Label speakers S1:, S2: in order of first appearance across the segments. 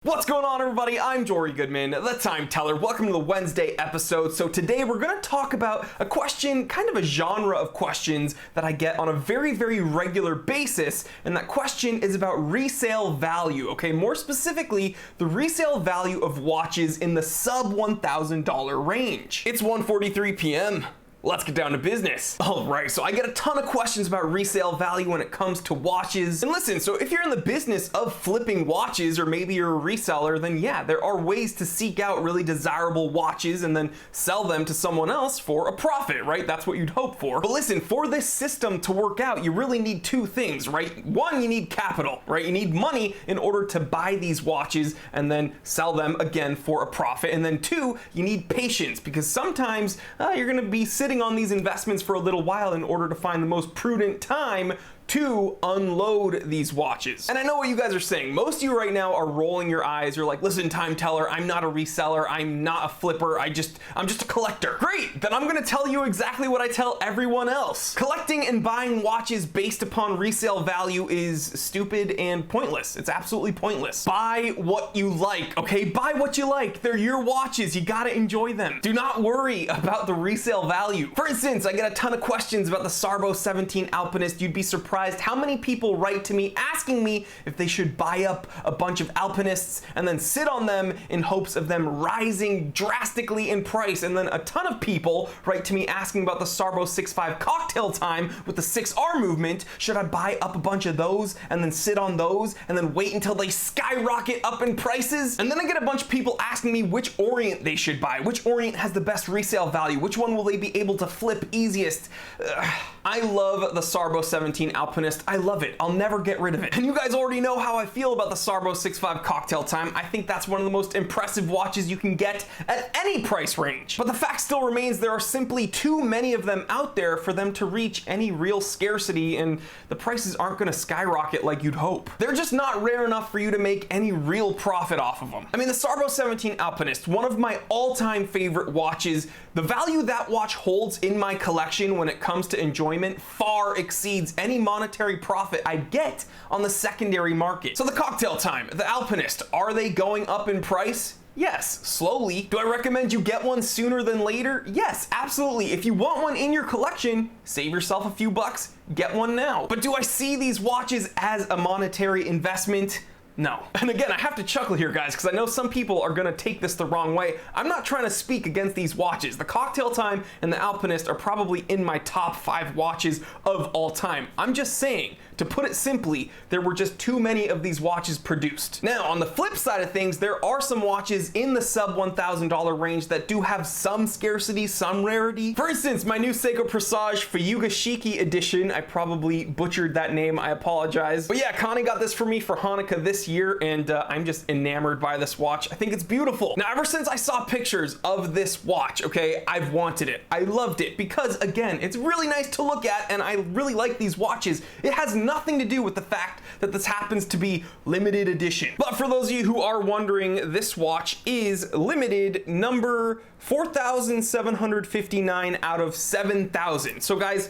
S1: What's going on, everybody? I'm Jory Goodman, the Time Teller. Welcome to the Wednesday episode. So today we're going to talk about a question, kind of a genre of questions that I get on a very, very regular basis. And that question is about resale value, okay? More specifically, the resale value of watches in the sub $1,000 range. It's 1:43 p.m. Let's get down to business. All right, so I get a ton of questions about resale value when it comes to watches. And listen, so if you're in the business of flipping watches, or maybe you're a reseller, then yeah, there are ways to seek out really desirable watches and then sell them to someone else for a profit, right? That's what you'd hope for. But listen, for this system to work out, you really need two things, right? One, you need capital, right? You need money in order to buy these watches and then sell them again for a profit. And then two, you need patience, because sometimes you're gonna be sitting on these investments for a little while in order to find the most prudent time to unload these watches. And I know what you guys are saying. Most of you right now are rolling your eyes. You're like, listen, Time Teller, I'm not a reseller. I'm not a flipper. I'm just a collector. Great, then I'm gonna tell you exactly what I tell everyone else. Collecting and buying watches based upon resale value is stupid and pointless. It's absolutely pointless. Buy what you like, okay? Buy what you like. They're your watches. You gotta enjoy them. Do not worry about the resale value. For instance, I get a ton of questions about the Sarbo 17 Alpinist. You'd be surprised how many people write to me asking me if they should buy up a bunch of Alpinists and then sit on them in hopes of them rising drastically in price. And then a ton of people write to me asking about the Sarbo 6.5 cocktail time with the 6R movement. Should I buy up a bunch of those and then sit on those and then wait until they skyrocket up in prices? And then I get a bunch of people asking me which Orient they should buy, which Orient has the best resale value, which one will they be able to flip easiest. I love the Sarbo 17 Alpinist. I love it. I'll never get rid of it. And you guys already know how I feel about the Sarbo 6.5 cocktail time. I think that's one of the most impressive watches you can get at any price range. But the fact still remains there are simply too many of them out there for them to reach any real scarcity, and the prices aren't gonna skyrocket like you'd hope. They're just not rare enough for you to make any real profit off of them. I mean, the Sarbo 17 Alpinist, one of my all-time favorite watches. The value that watch holds in my collection when it comes to enjoyment far exceeds any monetary profit I'd get on the secondary market. So the cocktail time, the Alpinist, are they going up in price? Yes, slowly. Do I recommend you get one sooner than later? Yes, absolutely. If you want one in your collection, save yourself a few bucks, get one now. But do I see these watches as a monetary investment? No. And again, I have to chuckle here, guys, because I know some people are gonna take this the wrong way. I'm not trying to speak against these watches. The cocktail time and the Alpinist are probably in my top 5 watches of all time. I'm just saying, to put it simply, there were just too many of these watches produced. Now, on the flip side of things, there are some watches in the sub $1,000 range that do have some scarcity, some rarity. For instance, my new Seiko Presage Fuyuga Shiki edition. I probably butchered that name, I apologize. But yeah, Connie got this for me for Hanukkah this year, and I'm just enamored by this watch. I think it's beautiful. Now, ever since I saw pictures of this watch, okay, I've wanted it. I loved it because, again, it's really nice to look at, and I really like these watches. It has nothing to do with the fact that this happens to be limited edition. But for those of you who are wondering, this watch is limited number 4,759 out of 7,000. So guys,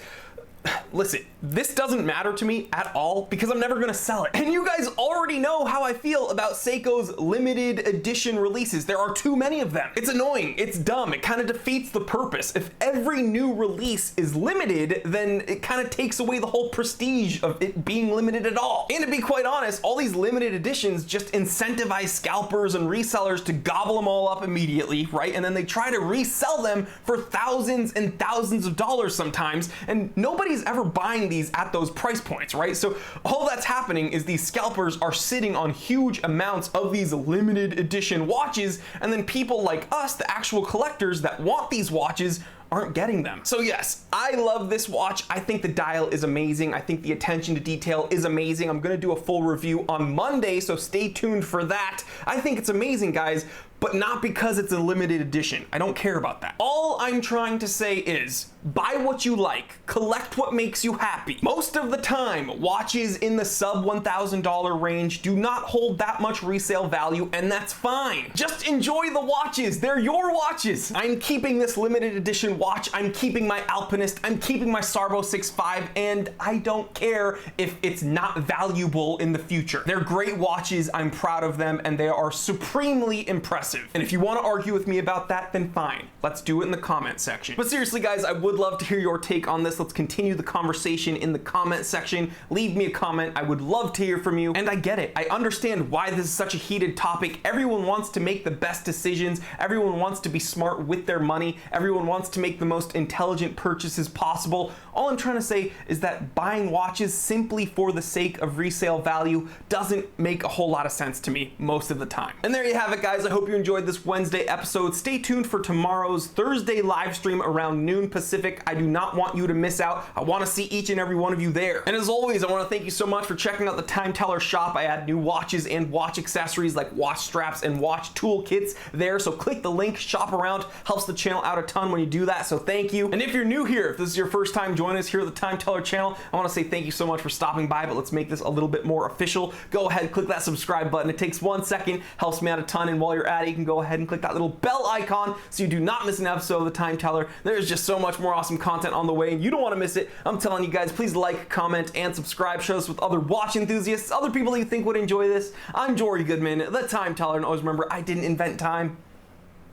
S1: listen, this doesn't matter to me at all because I'm never gonna sell it. And you guys already know how I feel about Seiko's limited edition releases. There are too many of them. It's annoying, it's dumb, it kind of defeats the purpose. If every new release is limited, then it kind of takes away the whole prestige of it being limited at all. And to be quite honest, all these limited editions just incentivize scalpers and resellers to gobble them all up immediately, right? And then they try to resell them for thousands and thousands of dollars sometimes, and nobody's ever buying these at those price points, right? So all that's happening is these scalpers are sitting on huge amounts of these limited edition watches, and then people like us, the actual collectors that want these watches, aren't getting them. So yes, I love this watch. I think the dial is amazing. I think the attention to detail is amazing. I'm gonna do a full review on Monday, so stay tuned for that. I think it's amazing, guys. but not because it's a limited edition. I don't care about that. All I'm trying to say is, buy what you like, collect what makes you happy. Most of the time, watches in the sub $1,000 range do not hold that much resale value, and that's fine. Just enjoy the watches, they're your watches. I'm keeping this limited edition watch, I'm keeping my Alpinist, I'm keeping my Sarbo 6.5, and I don't care if it's not valuable in the future. They're great watches, I'm proud of them, and they are supremely impressive. And if you want to argue with me about that, then fine. Let's do it in the comment section. But seriously guys, I would love to hear your take on this. Let's continue the conversation in the comment section. Leave me a comment. I would love to hear from you. And I get it. I understand why this is such a heated topic. Everyone wants to make the best decisions. Everyone wants to be smart with their money. Everyone wants to make the most intelligent purchases possible. All I'm trying to say is that buying watches simply for the sake of resale value doesn't make a whole lot of sense to me most of the time. And there you have it, guys. I hope you enjoyed this Wednesday episode. Stay tuned for tomorrow's Thursday live stream around noon Pacific. I do not want you to miss out. I want to see each and every one of you there. And as always, I want to thank you so much for checking out the Time Teller shop. I add new watches and watch accessories like watch straps and watch toolkits there. So click the link, shop around, helps the channel out a ton when you do that. So thank you. And if you're new here, if this is your first time joining us here at the Time Teller channel, I want to say thank you so much for stopping by, but let's make this a little bit more official. Go ahead, click that subscribe button. It takes 1 second, helps me out a ton. And while you're at it, you can go ahead and click that little bell icon so you do not miss an episode of the Time Teller. There's just so much more awesome content on the way, and you don't want to miss it. I'm telling you guys, please like, comment, and subscribe. Share this with other watch enthusiasts, other people you think would enjoy this. I'm Jory Goodman, the Time Teller, and always remember, I didn't invent time.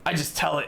S1: I just tell it.